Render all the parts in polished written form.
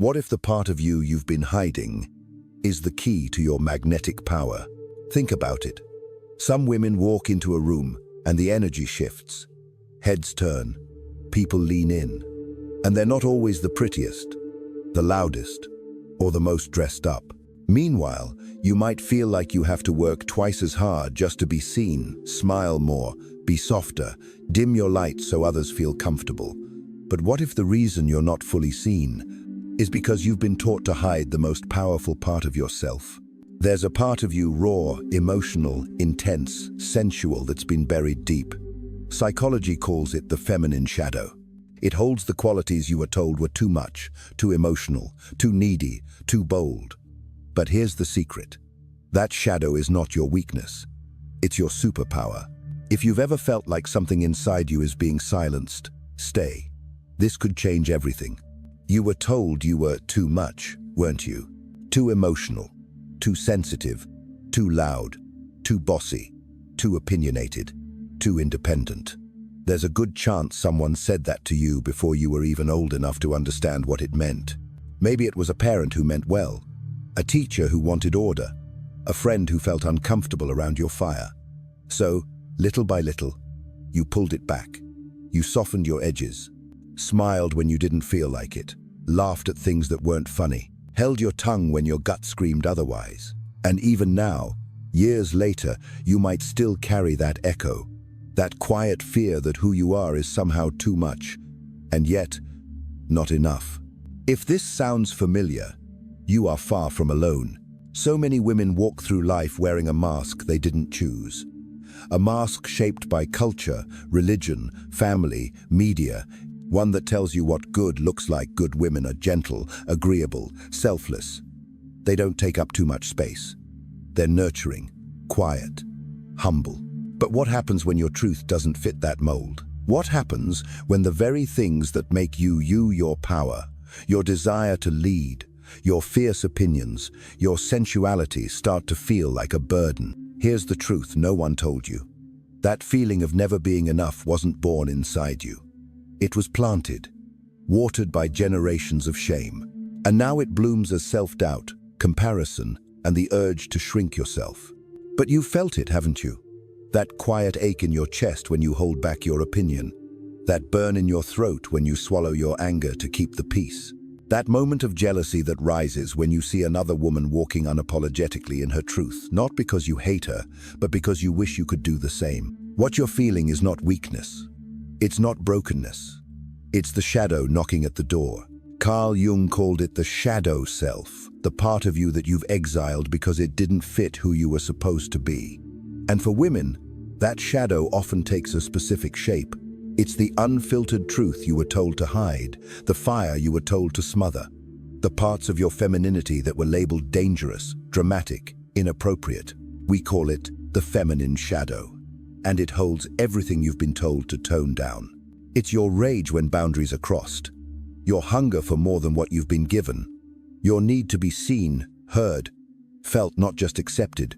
What if the part of you you've been hiding is the key to your magnetic power? Think about it. Some women walk into a room and the energy shifts. Heads turn, people lean in, and they're not always the prettiest, the loudest, or the most dressed up. Meanwhile, you might feel like you have to work twice as hard just to be seen, smile more, be softer, dim your light so others feel comfortable. But what if the reason you're not fully seen is because you've been taught to hide the most powerful part of yourself? There's a part of you raw, emotional, intense, sensual that's been buried deep. Psychology calls it the feminine shadow. It holds the qualities you were told were too much, too emotional, too needy, too bold. But here's the secret. That shadow is not your weakness. It's your superpower. If you've ever felt like something inside you is being silenced, stay. This could change everything. You were told you were too much, weren't you? Too emotional, too sensitive, too loud, too bossy, too opinionated, too independent. There's a good chance someone said that to you before you were even old enough to understand what it meant. Maybe it was a parent who meant well, a teacher who wanted order, a friend who felt uncomfortable around your fire. So, little by little, you pulled it back. You softened your edges, smiled when you didn't feel like it, laughed at things that weren't funny, held your tongue when your gut screamed otherwise. And even now, years later, you might still carry that echo, that quiet fear that who you are is somehow too much, and yet, not enough. If this sounds familiar, you are far from alone. So many women walk through life wearing a mask they didn't choose. A mask shaped by culture, religion, family, media, one that tells you what good looks like. Good women are gentle, agreeable, selfless. They don't take up too much space. They're nurturing, quiet, humble. But what happens when your truth doesn't fit that mold? What happens when the very things that make you, your power, your desire to lead, your fierce opinions, your sensuality start to feel like a burden? Here's the truth no one told you. That feeling of never being enough wasn't born inside you. It was planted, watered by generations of shame. And now it blooms as self-doubt, comparison, and the urge to shrink yourself. But you've felt it, haven't you? That quiet ache in your chest when you hold back your opinion. That burn in your throat when you swallow your anger to keep the peace. That moment of jealousy that rises when you see another woman walking unapologetically in her truth, not because you hate her, but because you wish you could do the same. What you're feeling is not weakness. It's not brokenness. It's the shadow knocking at the door. Carl Jung called it the shadow self, the part of you that you've exiled because it didn't fit who you were supposed to be. And for women, that shadow often takes a specific shape. It's the unfiltered truth you were told to hide, the fire you were told to smother, the parts of your femininity that were labeled dangerous, dramatic, inappropriate. We call it the feminine shadow, and it holds everything you've been told to tone down. It's your rage when boundaries are crossed, your hunger for more than what you've been given, your need to be seen, heard, felt, not just accepted,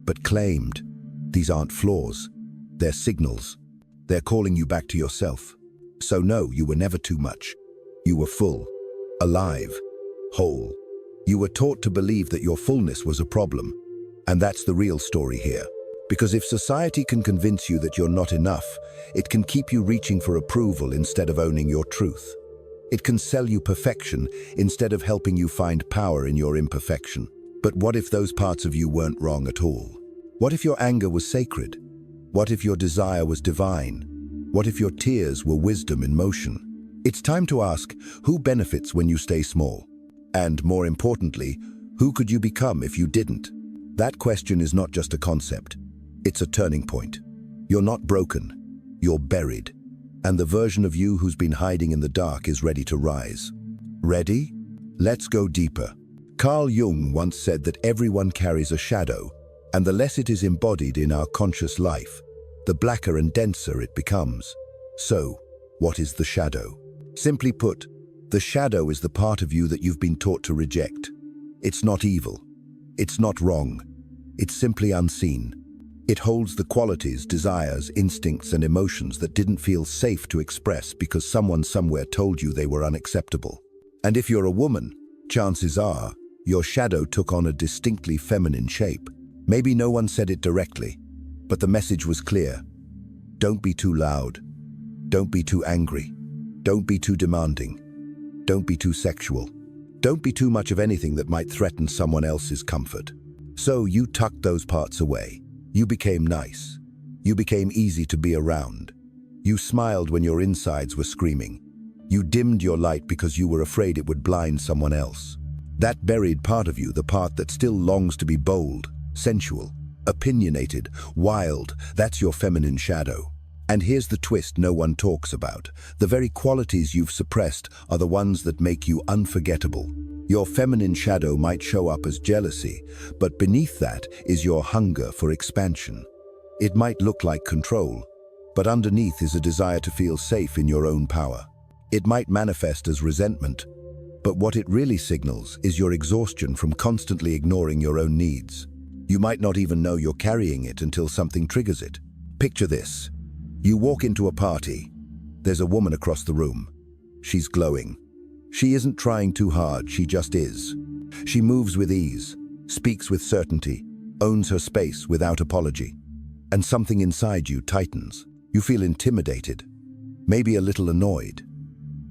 but claimed. These aren't flaws, they're signals. They're calling you back to yourself. So no, you were never too much. You were full, alive, whole. You were taught to believe that your fullness was a problem. And that's the real story here. Because if society can convince you that you're not enough, it can keep you reaching for approval instead of owning your truth. It can sell you perfection instead of helping you find power in your imperfection. But what if those parts of you weren't wrong at all? What if your anger was sacred? What if your desire was divine? What if your tears were wisdom in motion? It's time to ask, who benefits when you stay small? And more importantly, who could you become if you didn't? That question is not just a concept. It's a turning point. You're not broken. You're buried. And the version of you who's been hiding in the dark is ready to rise. Ready? Let's go deeper. Carl Jung once said that everyone carries a shadow, and the less it is embodied in our conscious life, the blacker and denser it becomes. So, what is the shadow? Simply put, the shadow is the part of you that you've been taught to reject. It's not evil. It's not wrong. It's simply unseen. It holds the qualities, desires, instincts, and emotions that didn't feel safe to express because someone somewhere told you they were unacceptable. And if you're a woman, chances are your shadow took on a distinctly feminine shape. Maybe no one said it directly, but the message was clear. Don't be too loud. Don't be too angry. Don't be too demanding. Don't be too sexual. Don't be too much of anything that might threaten someone else's comfort. So you tucked those parts away. You became nice. You became easy to be around. You smiled when your insides were screaming. You dimmed your light because you were afraid it would blind someone else. That buried part of you, the part that still longs to be bold, sensual, opinionated, wild, that's your feminine shadow. And here's the twist no one talks about. The very qualities you've suppressed are the ones that make you unforgettable. Your feminine shadow might show up as jealousy, but beneath that is your hunger for expansion. It might look like control, but underneath is a desire to feel safe in your own power. It might manifest as resentment, but what it really signals is your exhaustion from constantly ignoring your own needs. You might not even know you're carrying it until something triggers it. Picture this. You walk into a party. There's a woman across the room. She's glowing. She isn't trying too hard, she just is. She moves with ease, speaks with certainty, owns her space without apology. And something inside you tightens. You feel intimidated, maybe a little annoyed.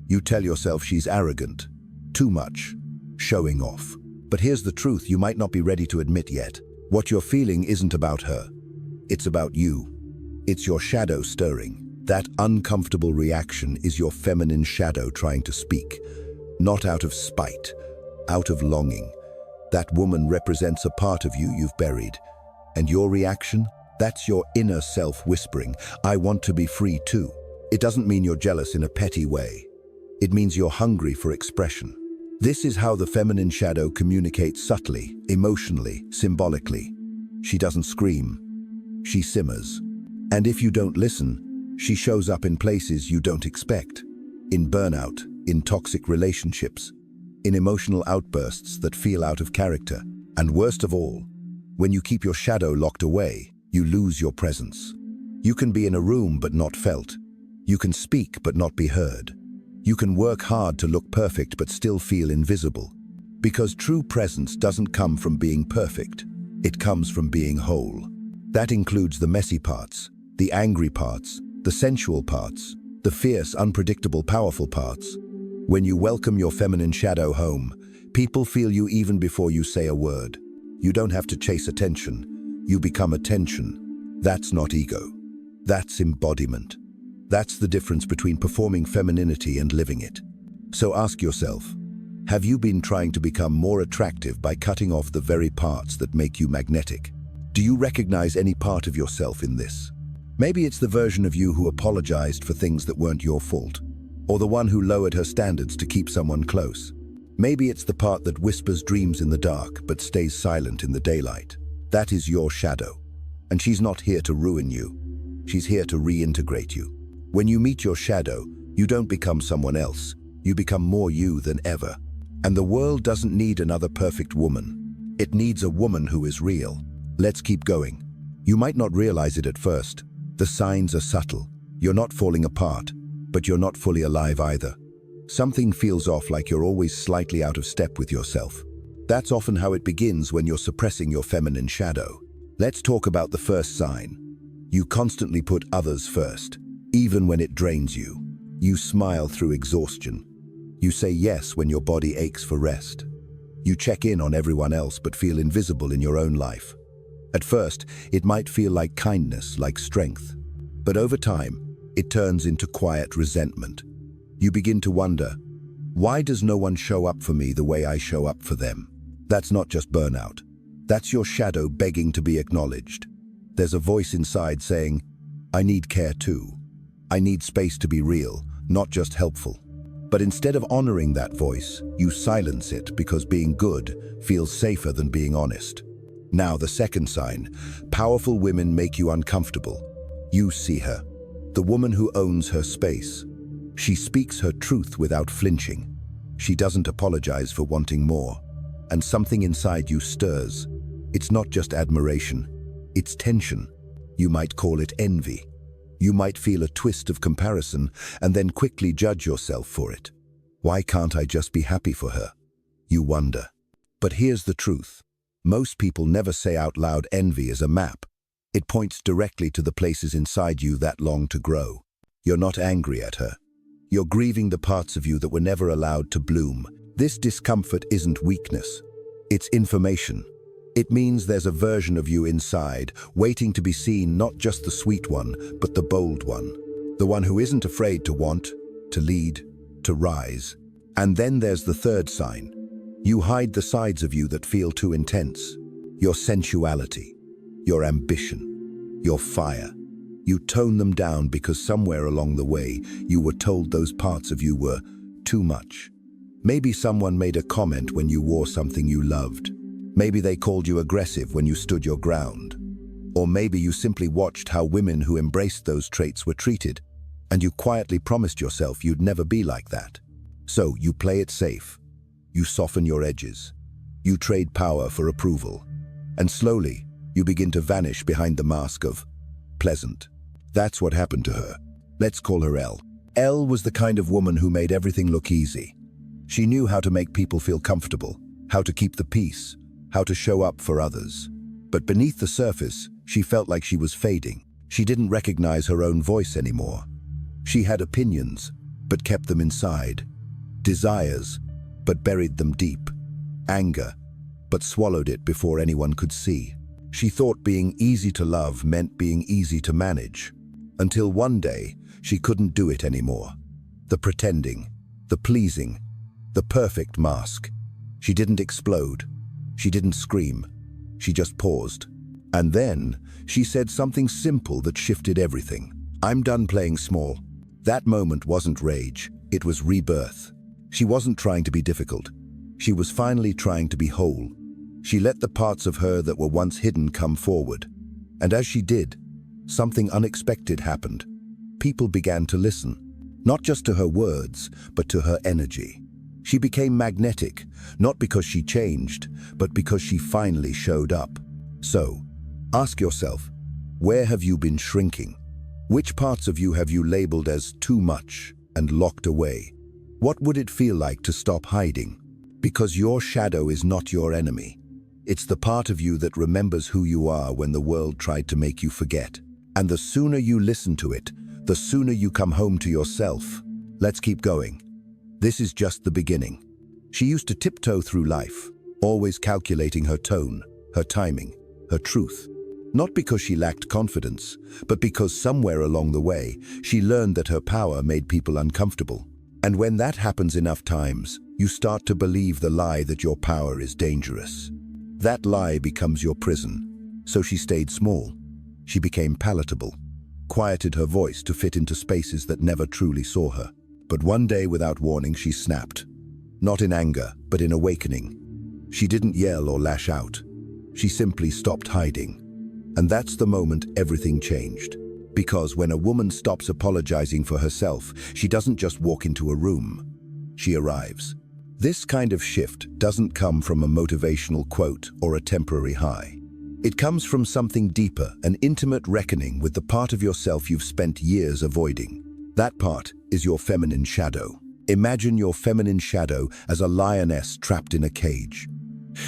You tell yourself she's arrogant, too much, showing off. But here's the truth you might not be ready to admit yet. What you're feeling isn't about her. It's about you. It's your shadow stirring. That uncomfortable reaction is your feminine shadow trying to speak. Not out of spite, out of longing. That woman represents a part of you you've buried. And your reaction? That's your inner self whispering, I want to be free too. It doesn't mean you're jealous in a petty way. It means you're hungry for expression. This is how the feminine shadow communicates subtly, emotionally, symbolically. She doesn't scream. She simmers. And if you don't listen, she shows up in places you don't expect. In burnout, in toxic relationships, in emotional outbursts that feel out of character. And worst of all, when you keep your shadow locked away, you lose your presence. You can be in a room but not felt. You can speak but not be heard. You can work hard to look perfect but still feel invisible. Because true presence doesn't come from being perfect. It comes from being whole. That includes the messy parts, the angry parts, the sensual parts, the fierce, unpredictable, powerful parts. When you welcome your feminine shadow home, people feel you even before you say a word. You don't have to chase attention. You become attention. That's not ego. That's embodiment. That's the difference between performing femininity and living it. So ask yourself, have you been trying to become more attractive by cutting off the very parts that make you magnetic? Do you recognize any part of yourself in this? Maybe it's the version of you who apologized for things that weren't your fault, or the one who lowered her standards to keep someone close. Maybe it's the part that whispers dreams in the dark but stays silent in the daylight. That is your shadow. And she's not here to ruin you. She's here to reintegrate you. When you meet your shadow, you don't become someone else. You become more you than ever. And the world doesn't need another perfect woman. It needs a woman who is real. Let's keep going. You might not realize it at first. The signs are subtle. You're not falling apart, but you're not fully alive either. Something feels off, like you're always slightly out of step with yourself. That's often how it begins when you're suppressing your feminine shadow. Let's talk about the first sign. You constantly put others first, even when it drains you. You smile through exhaustion. You say yes when your body aches for rest. You check in on everyone else but feel invisible in your own life. At first, it might feel like kindness, like strength. But over time, it turns into quiet resentment. You begin to wonder, why does no one show up for me the way I show up for them? That's not just burnout. That's your shadow begging to be acknowledged. There's a voice inside saying, I need care too. I need space to be real, not just helpful. But instead of honoring that voice, you silence it because being good feels safer than being honest. Now, the second sign, powerful women make you uncomfortable. You see her, the woman who owns her space. She speaks her truth without flinching. She doesn't apologize for wanting more. And something inside you stirs. It's not just admiration, it's tension. You might call it envy. You might feel a twist of comparison and then quickly judge yourself for it. Why can't I just be happy for her? You wonder. But here's the truth. Most people never say out loud envy is a map. It points directly to the places inside you that long to grow. You're not angry at her. You're grieving the parts of you that were never allowed to bloom. This discomfort isn't weakness. It's information. It means there's a version of you inside, waiting to be seen, not just the sweet one, but the bold one. The one who isn't afraid to want, to lead, to rise. And then there's the third sign. You hide the sides of you that feel too intense. Your sensuality, your ambition, your fire. You tone them down because somewhere along the way, you were told those parts of you were too much. Maybe someone made a comment when you wore something you loved. Maybe they called you aggressive when you stood your ground. Or maybe you simply watched how women who embraced those traits were treated, and you quietly promised yourself you'd never be like that. So you play it safe. You soften your edges. You trade power for approval. And slowly, you begin to vanish behind the mask of pleasant. That's what happened to her. Let's call her Elle. Elle was the kind of woman who made everything look easy. She knew how to make people feel comfortable, how to keep the peace, how to show up for others. But beneath the surface, she felt like she was fading. She didn't recognize her own voice anymore. She had opinions, but kept them inside. Desires, but buried them deep. Anger, but swallowed it before anyone could see. She thought being easy to love meant being easy to manage. Until one day, she couldn't do it anymore. The pretending, the pleasing, the perfect mask. She didn't explode. She didn't scream. She just paused. And then, she said something simple that shifted everything. I'm done playing small. That moment wasn't rage. It was rebirth. She wasn't trying to be difficult. She was finally trying to be whole. She let the parts of her that were once hidden come forward. And as she did, something unexpected happened. People began to listen, not just to her words, but to her energy. She became magnetic, not because she changed, but because she finally showed up. So, ask yourself, where have you been shrinking? Which parts of you have you labeled as too much and locked away? What would it feel like to stop hiding? Because your shadow is not your enemy. It's the part of you that remembers who you are when the world tried to make you forget. And the sooner you listen to it, the sooner you come home to yourself. Let's keep going. This is just the beginning. She used to tiptoe through life, always calculating her tone, her timing, her truth. Not because she lacked confidence, but because somewhere along the way, she learned that her power made people uncomfortable. And when that happens enough times, you start to believe the lie that your power is dangerous. That lie becomes your prison. So she stayed small. She became palatable, quieted her voice to fit into spaces that never truly saw her. But one day, without warning, she snapped. Not in anger, but in awakening. She didn't yell or lash out. She simply stopped hiding. And that's the moment everything changed. Because when a woman stops apologizing for herself, she doesn't just walk into a room. She arrives. This kind of shift doesn't come from a motivational quote or a temporary high. It comes from something deeper, an intimate reckoning with the part of yourself you've spent years avoiding. That part is your feminine shadow. Imagine your feminine shadow as a lioness trapped in a cage.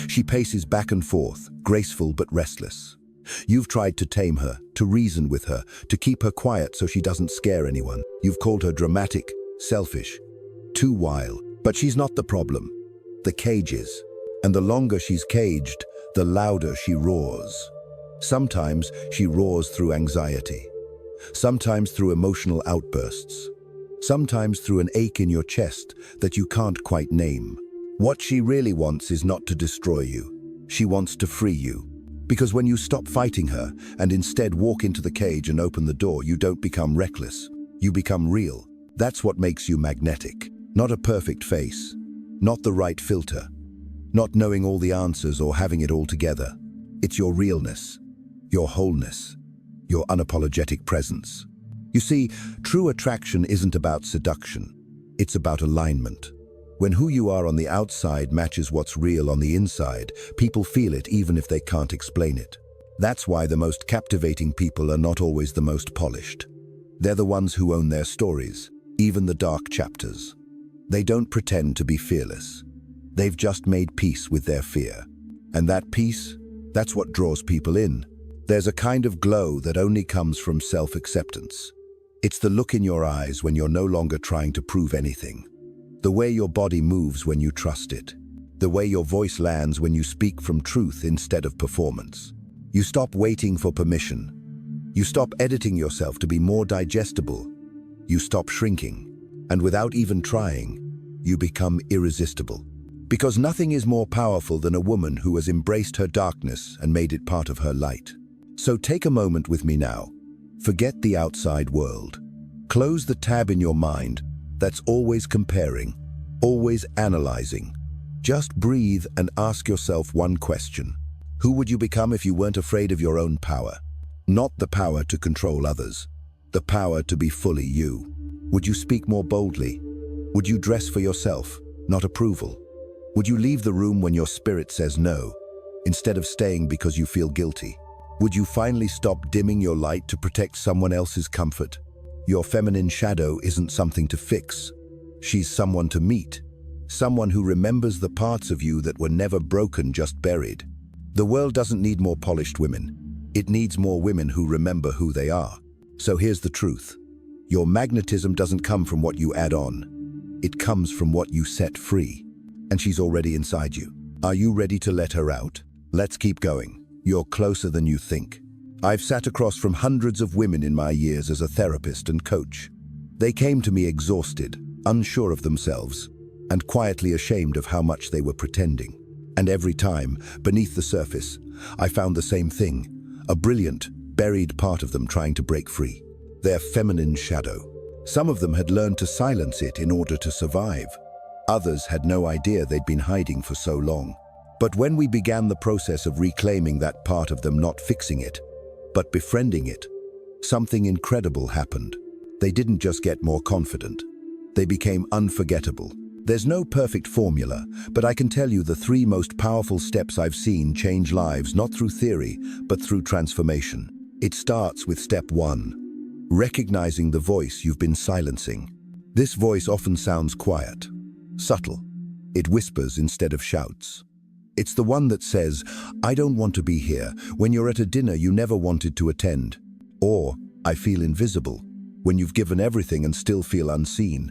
She paces back and forth, graceful but restless. You've tried to tame her, to reason with her, to keep her quiet so she doesn't scare anyone. You've called her dramatic, selfish, too wild. But she's not the problem. The cage is. And the longer she's caged, the louder she roars. Sometimes she roars through anxiety. Sometimes through emotional outbursts. Sometimes through an ache in your chest that you can't quite name. What she really wants is not to destroy you. She wants to free you. Because when you stop fighting her and instead walk into the cage and open the door, you don't become reckless. You become real. That's what makes you magnetic. Not a perfect face. Not the right filter. Not knowing all the answers or having it all together. It's your realness, your wholeness, your unapologetic presence. You see, true attraction isn't about seduction. It's about alignment. When who you are on the outside matches what's real on the inside, people feel it even if they can't explain it. That's why the most captivating people are not always the most polished. They're the ones who own their stories, even the dark chapters. They don't pretend to be fearless. They've just made peace with their fear. And that peace, that's what draws people in. There's a kind of glow that only comes from self-acceptance. It's the look in your eyes when you're no longer trying to prove anything. The way your body moves when you trust it. The way your voice lands when you speak from truth instead of performance. You stop waiting for permission. You stop editing yourself to be more digestible. You stop shrinking. And without even trying, you become irresistible. Because nothing is more powerful than a woman who has embraced her darkness and made it part of her light. So take a moment with me now. Forget the outside world. Close the tab in your mind that's always comparing, always analyzing. Just breathe and ask yourself one question. Who would you become if you weren't afraid of your own power? Not the power to control others, the power to be fully you. Would you speak more boldly? Would you dress for yourself, not approval? Would you leave the room when your spirit says no, instead of staying because you feel guilty? Would you finally stop dimming your light to protect someone else's comfort? Your feminine shadow isn't something to fix. She's someone to meet. Someone who remembers the parts of you that were never broken, just buried. The world doesn't need more polished women. It needs more women who remember who they are. So here's the truth. Your magnetism doesn't come from what you add on. It comes from what you set free. And she's already inside you. Are you ready to let her out? Let's keep going. You're closer than you think. I've sat across from hundreds of women in my years as a therapist and coach. They came to me exhausted, unsure of themselves, and quietly ashamed of how much they were pretending. And every time, beneath the surface, I found the same thing, a brilliant, buried part of them trying to break free. Their feminine shadow. Some of them had learned to silence it in order to survive. Others had no idea they'd been hiding for so long. But when we began the process of reclaiming that part of them, not fixing it, but befriending it, something incredible happened. They didn't just get more confident. They became unforgettable. There's no perfect formula, but I can tell you the 3 most powerful steps I've seen change lives, not through theory, but through transformation. It starts with step 1, recognizing the voice you've been silencing. This voice often sounds quiet, subtle. It whispers instead of shouts. It's the one that says, "I don't want to be here," when you're at a dinner you never wanted to attend. Or, "I feel invisible," when you've given everything and still feel unseen.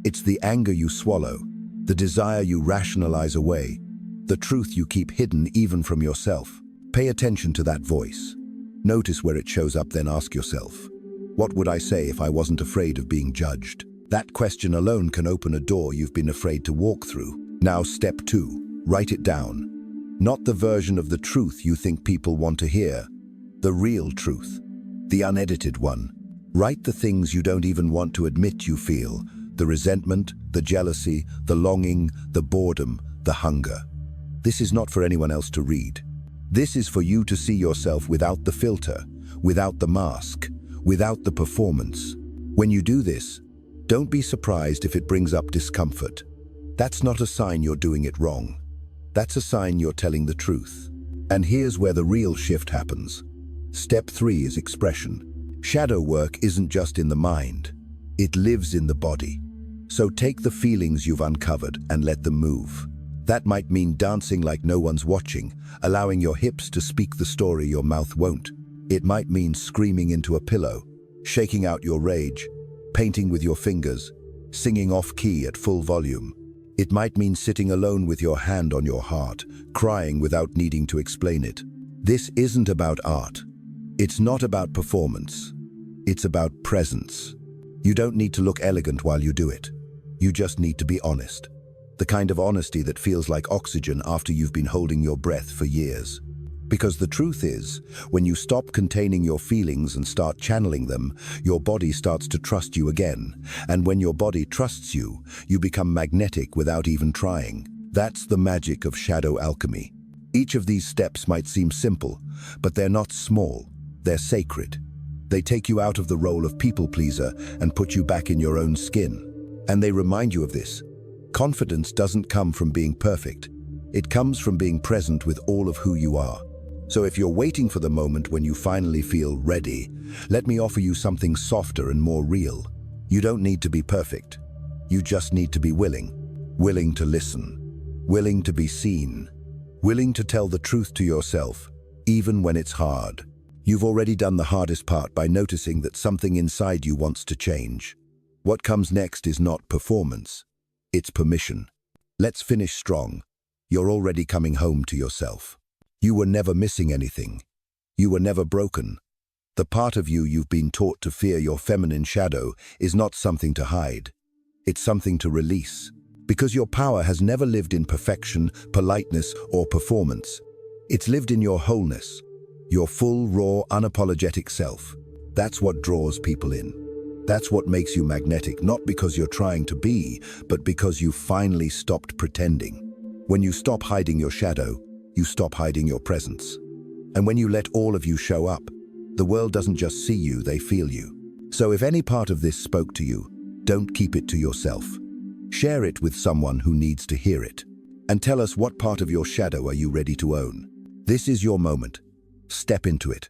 It's the anger you swallow, the desire you rationalize away, the truth you keep hidden even from yourself. Pay attention to that voice. Notice where it shows up, then ask yourself, what would I say if I wasn't afraid of being judged? That question alone can open a door you've been afraid to walk through. Now step 2. Write it down. Not the version of the truth you think people want to hear. The real truth. The unedited one. Write the things you don't even want to admit you feel. The resentment, the jealousy, the longing, the boredom, the hunger. This is not for anyone else to read. This is for you to see yourself without the filter, without the mask, without the performance. When you do this, don't be surprised if it brings up discomfort. That's not a sign you're doing it wrong. That's a sign you're telling the truth. And here's where the real shift happens. Step 3 is expression. Shadow work isn't just in the mind. It lives in the body. So take the feelings you've uncovered and let them move. That might mean dancing like no one's watching, allowing your hips to speak the story your mouth won't. It might mean screaming into a pillow, shaking out your rage, painting with your fingers, singing off-key at full volume. It might mean sitting alone with your hand on your heart, crying without needing to explain it. This isn't about art. It's not about performance. It's about presence. You don't need to look elegant while you do it. You just need to be honest. The kind of honesty that feels like oxygen after you've been holding your breath for years. Because the truth is, when you stop containing your feelings and start channeling them, your body starts to trust you again. And when your body trusts you, you become magnetic without even trying. That's the magic of shadow alchemy. Each of these steps might seem simple, but they're not small. They're sacred. They take you out of the role of people pleaser and put you back in your own skin. And they remind you of this. Confidence doesn't come from being perfect. It comes from being present with all of who you are. So if you're waiting for the moment when you finally feel ready, let me offer you something softer and more real. You don't need to be perfect. You just need to be willing to listen, willing to be seen, willing to tell the truth to yourself, even when it's hard. You've already done the hardest part by noticing that something inside you wants to change. What comes next is not performance, it's permission. Let's finish strong. You're already coming home to yourself. You were never missing anything. You were never broken. The part of you you've been taught to fear, your feminine shadow, is not something to hide. It's something to release. Because your power has never lived in perfection, politeness, or performance. It's lived in your wholeness, your full, raw, unapologetic self. That's what draws people in. That's what makes you magnetic, not because you're trying to be, but because you finally stopped pretending. When you stop hiding your shadow, you stop hiding your presence. And when you let all of you show up, the world doesn't just see you, they feel you. So if any part of this spoke to you, don't keep it to yourself. Share it with someone who needs to hear it. And tell us, what part of your shadow are you ready to own? This is your moment. Step into it.